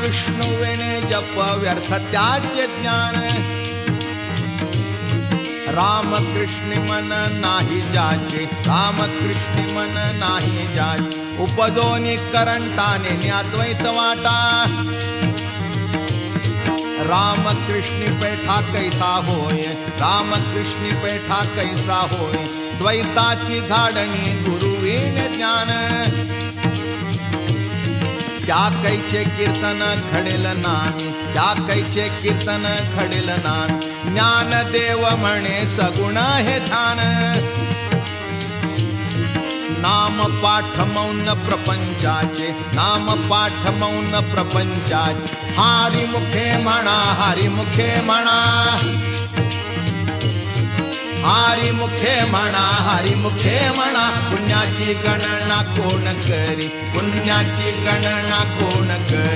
विष्णुविने जप व्यर्थ त्याचे ज्ञान रामकृष्ण मन नाही जाचे रामकृष्ण मन नाही जाचे उपजोनी करंटाने अद्वैत वाटा रामकृष्ण पैठा कैसा होय रामकृष्ण पैठा कैसा होय द्वैताची झाडणी गुरुविन ज्ञान त्या कैचे कीर्तन घडेल नामी त्या कैचे कीर्तन घडेल नामी ज्ञानदेव म्हणे सगुण हे ध्यान नाम पाठ मौन प्रपंचाचे नाम पाठ मौन प्रपंचाचे हरिमुखे म्हणा हरिमुखे म्हणा हरिमुखे म्हणा हरिमुखे म्हणा पुण्याची गणना कोण करी पुण्याची गणना कोण करी